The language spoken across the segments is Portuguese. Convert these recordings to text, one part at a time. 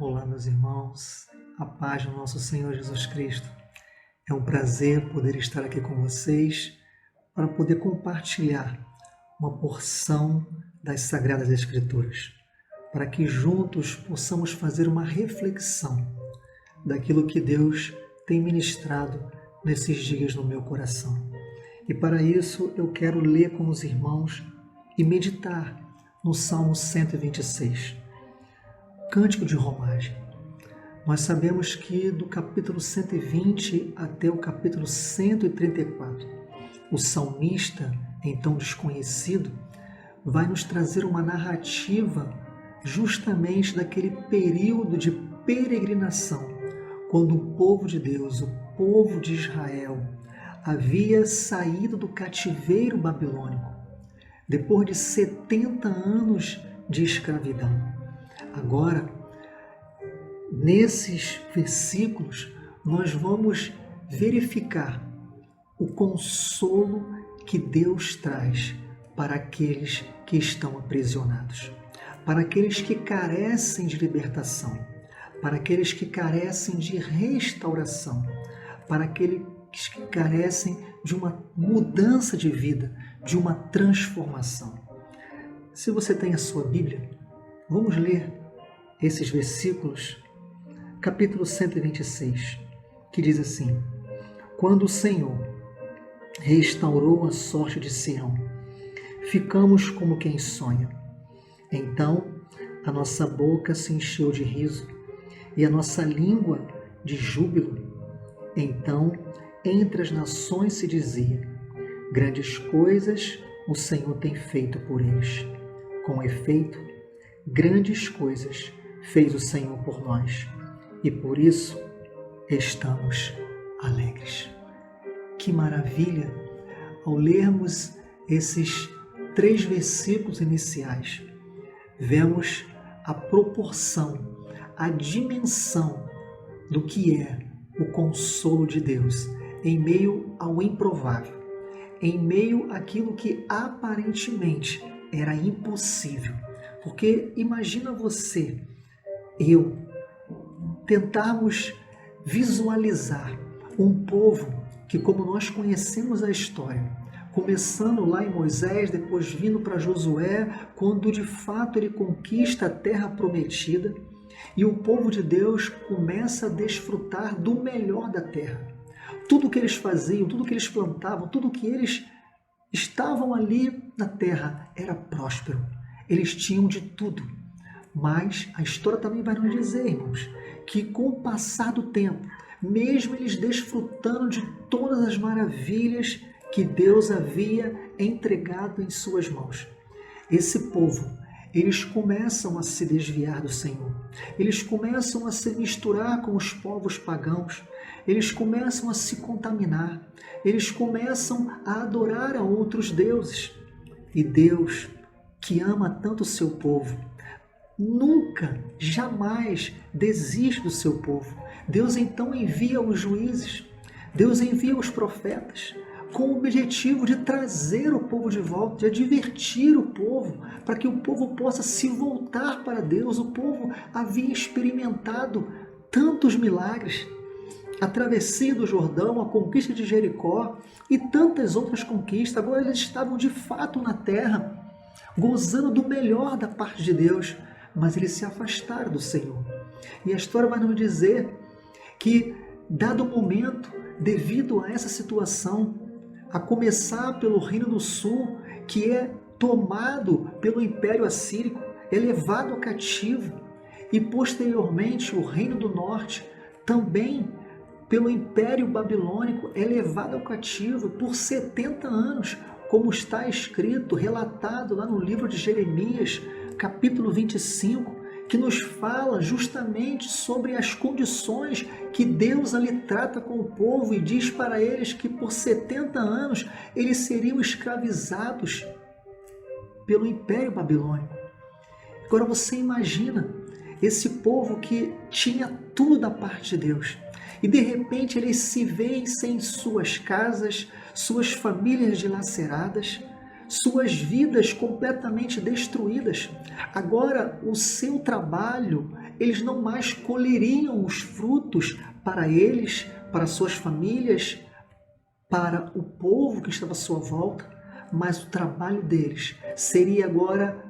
Olá, meus irmãos, a paz do nosso Senhor Jesus Cristo. É um prazer poder estar aqui com vocês para poder compartilhar uma porção das Sagradas Escrituras, para que juntos possamos fazer uma reflexão daquilo que Deus tem ministrado nesses dias no meu coração. E para isso eu quero ler com os irmãos e meditar no Salmo 126. Cântico de romagem. Nós sabemos que do capítulo 120 até o capítulo 134, o salmista, então desconhecido, vai nos trazer uma narrativa justamente daquele período de peregrinação, quando o povo de Deus, o povo de Israel, havia saído do cativeiro babilônico, depois de 70 anos de escravidão. Agora, nesses versículos, nós vamos verificar o consolo que Deus traz para aqueles que estão aprisionados, para aqueles que carecem de libertação, para aqueles que carecem de restauração, para aqueles que carecem de uma mudança de vida, de uma transformação. Se você tem a sua Bíblia, vamos ler esses versículos, capítulo 126, que diz assim: Quando o Senhor restaurou a sorte de Sião, ficamos como quem sonha. Então a nossa boca se encheu de riso e a nossa língua de júbilo. Então entre as nações se dizia: grandes coisas o Senhor tem feito por eles. Com efeito, grandes coisas fez o Senhor por nós, e por isso estamos alegres. Que maravilha! Ao lermos esses 3 versículos iniciais, vemos a proporção, a dimensão do que é o consolo de Deus em meio ao improvável, em meio àquilo que aparentemente era impossível. Porque imagina você, eu, tentarmos visualizar um povo que, como nós conhecemos a história, começando lá em Moisés, depois vindo para Josué, quando de fato ele conquista a terra prometida, e o povo de Deus começa a desfrutar do melhor da terra. Tudo o que eles faziam, tudo o que eles plantavam, tudo o que eles estavam ali na terra era próspero. Eles tinham de tudo. Mas a história também vai nos dizer, irmãos, que com o passar do tempo, mesmo eles desfrutando de todas as maravilhas que Deus havia entregado em suas mãos, esse povo, eles começam a se desviar do Senhor. Eles começam a se misturar com os povos pagãos. Eles começam a se contaminar. Eles começam a adorar a outros deuses. E Deus, que ama tanto o seu povo, nunca, jamais desiste do seu povo. Deus então envia os juízes, Deus envia os profetas, com o objetivo de trazer o povo de volta, de advertir o povo, para que o povo possa se voltar para Deus. O povo havia experimentado tantos milagres, a travessia do Jordão, a conquista de Jericó e tantas outras conquistas. Agora eles estavam de fato na terra, gozando do melhor da parte de Deus, mas eles se afastaram do Senhor. E a história vai nos dizer que, dado o momento, devido a essa situação, a começar pelo Reino do Sul, que é tomado pelo Império Assírico, é levado a cativo, e posteriormente o Reino do Norte, também pelo Império Babilônico, é levado ao cativo por 70 anos, como está escrito, relatado lá no livro de Jeremias, capítulo 25, que nos fala justamente sobre as condições que Deus ali trata com o povo e diz para eles que por 70 anos eles seriam escravizados pelo Império Babilônico. Agora você imagina esse povo que tinha tudo da parte de Deus e de repente eles se veem sem suas casas, suas famílias dilaceradas, suas vidas completamente destruídas. Agora o seu trabalho eles não mais colheriam os frutos para eles, para suas famílias, para o povo que estava à sua volta, mas o trabalho deles seria agora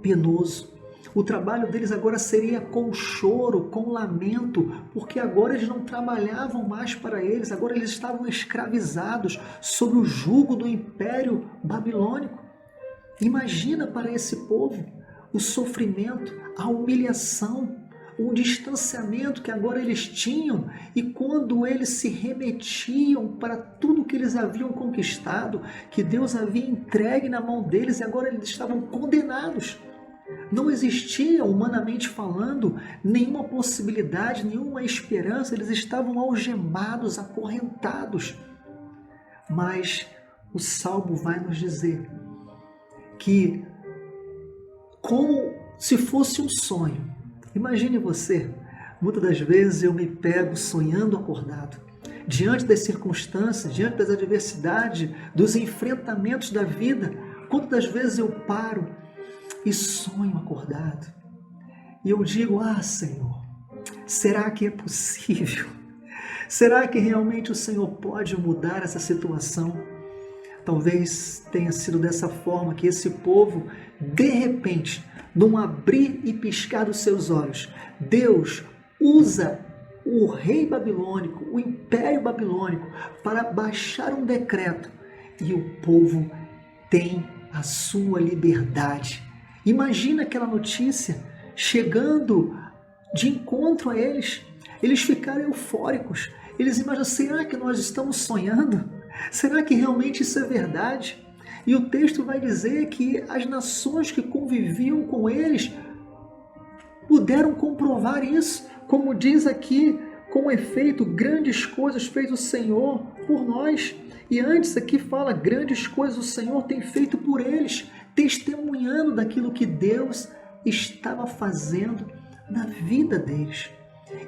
penoso. O trabalho deles agora seria com choro, com lamento, porque agora eles não trabalhavam mais para eles, agora eles estavam escravizados sob o jugo do Império Babilônico. Imagina para esse povo o sofrimento, a humilhação, o distanciamento que agora eles tinham, e quando eles se remetiam para tudo que eles haviam conquistado, que Deus havia entregue na mão deles, e agora eles estavam condenados. Não existia, humanamente falando, nenhuma possibilidade, nenhuma esperança, eles estavam algemados, acorrentados. Mas o Salmo vai nos dizer que, como se fosse um sonho, imagine você, muitas das vezes eu me pego sonhando acordado, diante das circunstâncias, diante das adversidades, dos enfrentamentos da vida. Quantas vezes eu paro e sonho acordado, e eu digo: ah, Senhor, será que é possível? Será que realmente o Senhor pode mudar essa situação? Talvez tenha sido dessa forma que esse povo, de repente, num abrir e piscar dos seus olhos, Deus usa o rei babilônico, o império babilônico, para baixar um decreto, e o povo tem a sua liberdade. Imagina aquela notícia chegando de encontro a eles. Eles ficaram eufóricos. Eles imaginam: será que nós estamos sonhando? Será que realmente isso é verdade? E o texto vai dizer que as nações que conviviam com eles puderam comprovar isso. Como diz aqui, com efeito, grandes coisas fez o Senhor por nós. E antes aqui fala: grandes coisas o Senhor tem feito por eles, testemunhando daquilo que Deus estava fazendo na vida deles.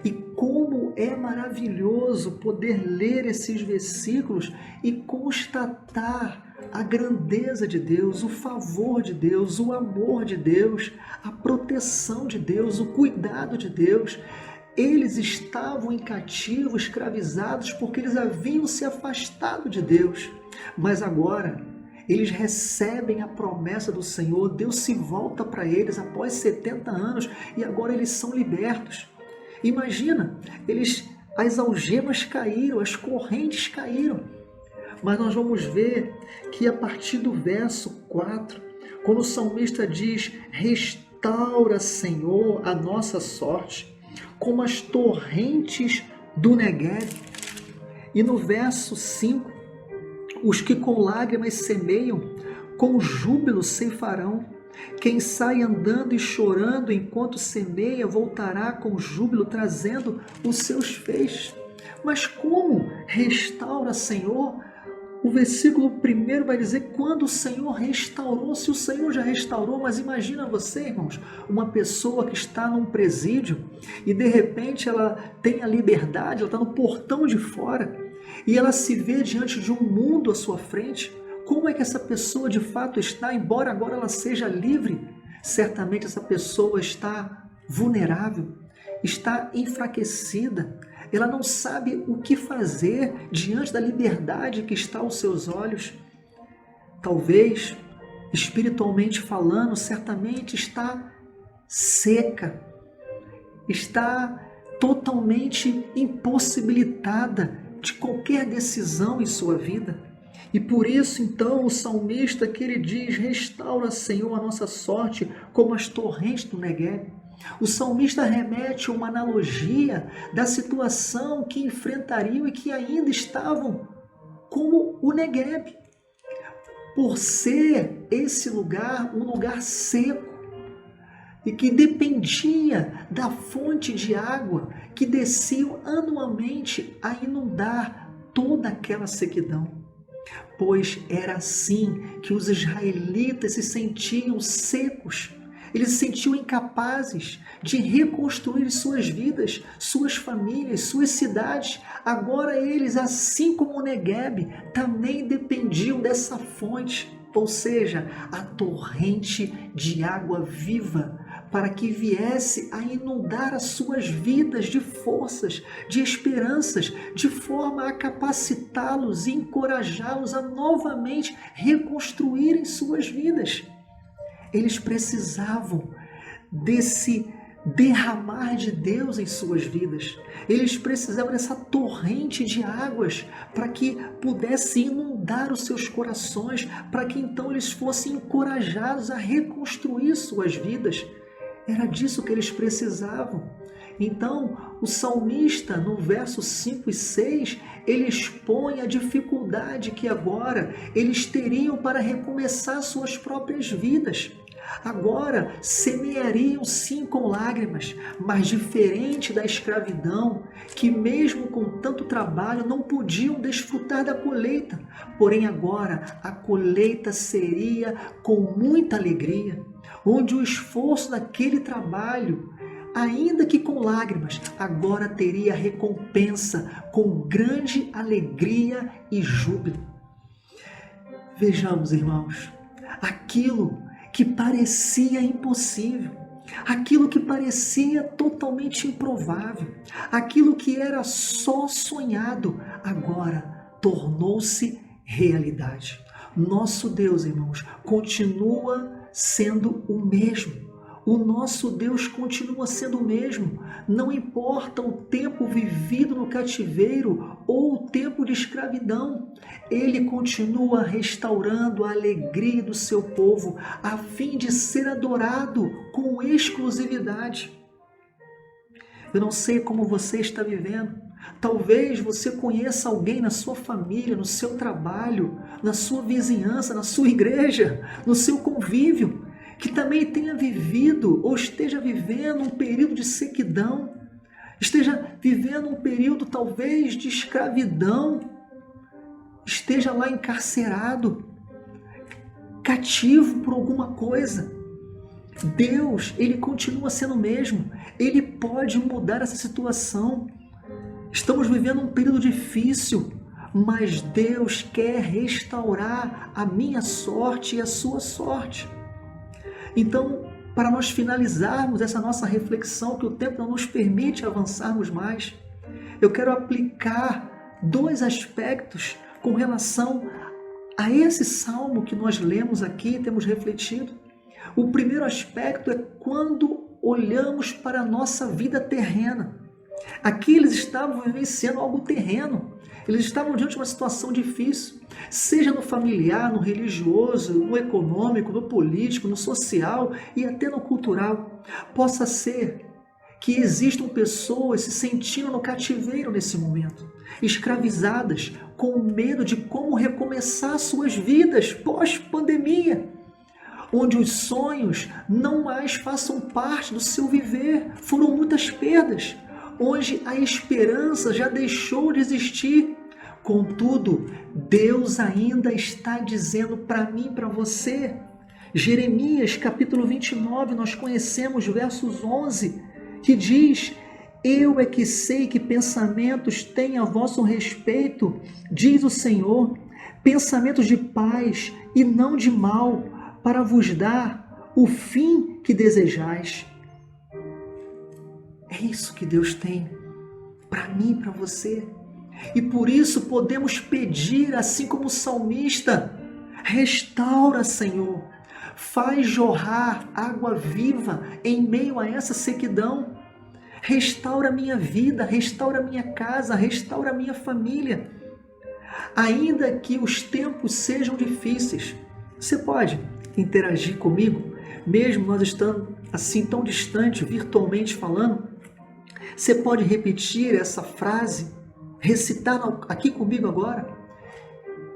E como é maravilhoso poder ler esses versículos e constatar a grandeza de Deus, o favor de Deus, o amor de Deus, a proteção de Deus, o cuidado de Deus. Eles estavam em cativo, escravizados, porque eles haviam se afastado de Deus. Mas agora eles recebem a promessa do Senhor, Deus se volta para eles após 70 anos e agora eles são libertos. Imagina, as algemas caíram, as correntes caíram. Mas nós vamos ver que a partir do verso 4, quando o salmista diz: restaura, Senhor, a nossa sorte, como as torrentes do Negueb. E no verso 5, os que com lágrimas semeiam, com júbilo ceifarão. Quem sai andando e chorando enquanto semeia, voltará com júbilo, trazendo os seus feixes. Mas como restaura, Senhor? O versículo 1 vai dizer quando o Senhor restaurou. Se o Senhor já restaurou, mas imagina você, irmãos, uma pessoa que está num presídio e de repente ela tem a liberdade, ela está no portão de fora e ela se vê diante de um mundo à sua frente. Como é que essa pessoa de fato está, embora agora ela seja livre? Certamente essa pessoa está vulnerável, está enfraquecida, ela não sabe o que fazer diante da liberdade que está aos seus olhos. Talvez, espiritualmente falando, certamente está seca, está totalmente impossibilitada de qualquer decisão em sua vida. E por isso, então, o salmista que ele diz: restaura, Senhor, a nossa sorte como as torrentes do Negueb. O salmista remete a uma analogia da situação que enfrentariam e que ainda estavam como o Negueb. Por ser esse lugar um lugar seco e que dependia da fonte de água que desciam anualmente a inundar toda aquela sequidão. Pois era assim que os israelitas se sentiam secos. Eles se sentiam incapazes de reconstruir suas vidas, suas famílias, suas cidades. Agora eles, assim como o Negueb, também dependiam dessa fonte, ou seja, a torrente de água viva, para que viesse a inundar as suas vidas de forças, de esperanças, de forma a capacitá-los e encorajá-los a novamente reconstruírem suas vidas. Eles precisavam desse derramar de Deus em suas vidas. Eles precisavam dessa torrente de águas para que pudesse inundar os seus corações, para que então eles fossem encorajados a reconstruir suas vidas. Era disso que eles precisavam. Então, o salmista, no verso 5 e 6, ele expõe a dificuldade que agora eles teriam para recomeçar suas próprias vidas. Agora semeariam sim com lágrimas, mas diferente da escravidão, que mesmo com tanto trabalho não podiam desfrutar da colheita. Porém agora a colheita seria com muita alegria, onde o esforço daquele trabalho, ainda que com lágrimas, agora teria recompensa com grande alegria e júbilo. Vejamos, irmãos, aquilo que parecia impossível, aquilo que parecia totalmente improvável, aquilo que era só sonhado, agora tornou-se realidade. Nosso Deus, irmãos, continua sendo o mesmo. O nosso Deus continua sendo o mesmo. Não importa o tempo vivido no cativeiro ou o tempo de escravidão. Ele continua restaurando a alegria do seu povo a fim de ser adorado com exclusividade. Eu não sei como você está vivendo. Talvez você conheça alguém na sua família, no seu trabalho, na sua vizinhança, na sua igreja, no seu convívio, que também tenha vivido ou esteja vivendo um período de sequidão, esteja vivendo um período talvez de escravidão, esteja lá encarcerado, cativo por alguma coisa. Deus, Ele continua sendo o mesmo. Ele pode mudar essa situação. Estamos vivendo um período difícil, mas Deus quer restaurar a minha sorte e a sua sorte. Então, para nós finalizarmos essa nossa reflexão, que o tempo não nos permite avançarmos mais, eu quero aplicar 2 aspectos com relação a esse salmo que nós lemos aqui e temos refletido. O primeiro aspecto é quando olhamos para a nossa vida terrena. Aqui eles estavam vivenciando algo terreno. Eles estavam diante de uma situação difícil, seja no familiar, no religioso, no econômico, no político, no social e até no cultural. Possa ser que existam pessoas se sentindo no cativeiro nesse momento, escravizadas, com medo de como recomeçar suas vidas pós-pandemia, onde os sonhos não mais façam parte do seu viver, foram muitas perdas, onde a esperança já deixou de existir. Contudo, Deus ainda está dizendo para mim e para você. Jeremias capítulo 29, nós conhecemos versos 11, que diz: eu é que sei que pensamentos tenho a vosso respeito, diz o Senhor, pensamentos de paz e não de mal, para vos dar o fim que desejais. É isso que Deus tem para mim e para você. E por isso podemos pedir, assim como o salmista: restaura, Senhor, faz jorrar água viva em meio a essa sequidão. Restaura a minha vida, restaura a minha casa, restaura a minha família. Ainda que os tempos sejam difíceis, você pode interagir comigo, mesmo nós estando assim tão distante, virtualmente falando. Você pode repetir essa frase, recitar aqui comigo agora.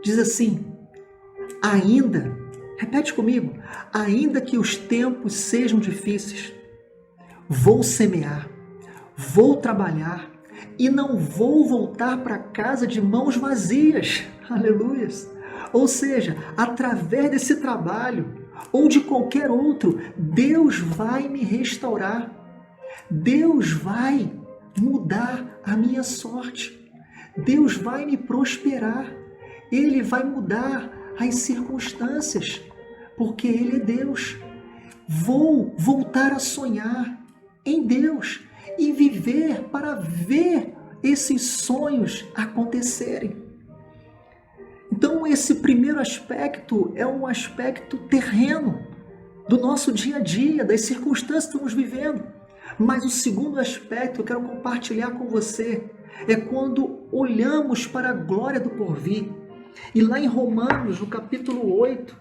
Diz assim: ainda, repete comigo, ainda que os tempos sejam difíceis, vou semear, vou trabalhar e não vou voltar para casa de mãos vazias. Aleluias! Ou seja, através desse trabalho ou de qualquer outro, Deus vai me restaurar. Deus vai mudar a minha sorte. Deus vai me prosperar. Ele vai mudar as circunstâncias, porque Ele é Deus. Vou voltar a sonhar em Deus e viver para ver esses sonhos acontecerem. Então, esse primeiro aspecto é um aspecto terreno do nosso dia a dia, das circunstâncias que estamos vivendo. Mas o segundo aspecto que eu quero compartilhar com você é quando olhamos para a glória do porvir. E lá em Romanos, no capítulo 8,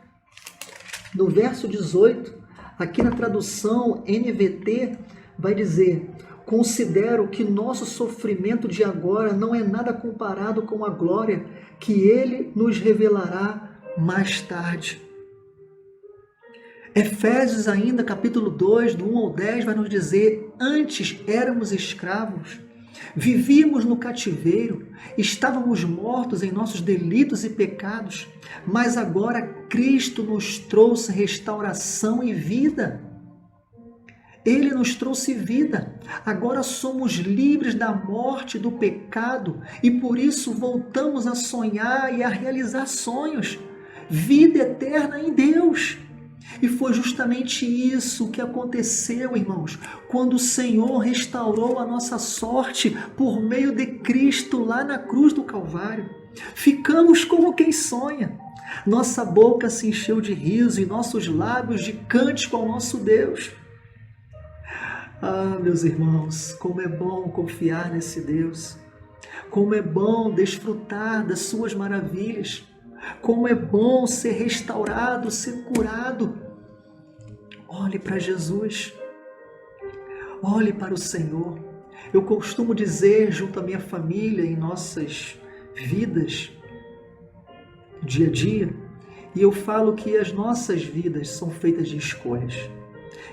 no verso 18, aqui na tradução NVT, vai dizer: considero que nosso sofrimento de agora não é nada comparado com a glória que Ele nos revelará mais tarde. Efésios ainda, capítulo 2, do 1 ao 10, vai nos dizer: antes éramos escravos, vivíamos no cativeiro, estávamos mortos em nossos delitos e pecados, mas agora Cristo nos trouxe restauração e vida. Ele nos trouxe vida. Agora somos livres da morte, do pecado, e por isso voltamos a sonhar e a realizar sonhos. Vida eterna em Deus. E foi justamente isso que aconteceu, irmãos, quando o Senhor restaurou a nossa sorte por meio de Cristo lá na cruz do Calvário. Ficamos como quem sonha. Nossa boca se encheu de riso e nossos lábios de cântico ao nosso Deus. Ah, meus irmãos, como é bom confiar nesse Deus. Como é bom desfrutar das suas maravilhas. Como é bom ser restaurado, ser curado. Olhe para Jesus. Olhe para o Senhor. Eu costumo dizer junto à minha família, em nossas vidas, dia a dia, e eu falo que as nossas vidas são feitas de escolhas.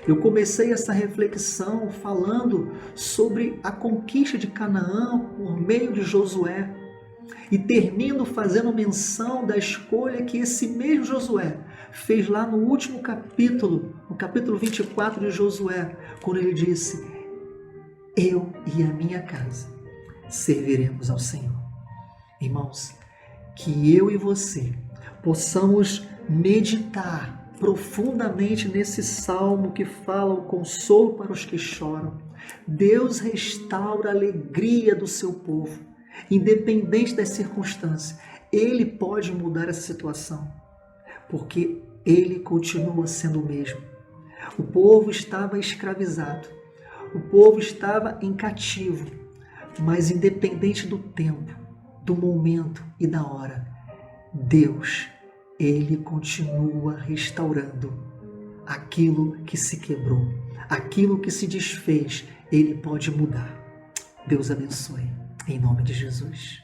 Eu comecei essa reflexão falando sobre a conquista de Canaã por meio de Josué. E termino fazendo menção da escolha que esse mesmo Josué fez lá no último capítulo, no capítulo 24 de Josué, quando ele disse: eu e a minha casa serviremos ao Senhor. Irmãos, que eu e você possamos meditar profundamente nesse salmo que fala o consolo para os que choram. Deus restaura a alegria do seu povo, independente das circunstâncias. Ele pode mudar essa situação, porque Ele continua sendo o mesmo. O povo estava escravizado, o povo estava em cativo, mas independente do tempo, do momento e da hora, Deus, Ele continua restaurando aquilo que se quebrou, aquilo que se desfez, Ele pode mudar. Deus abençoe, em nome de Jesus.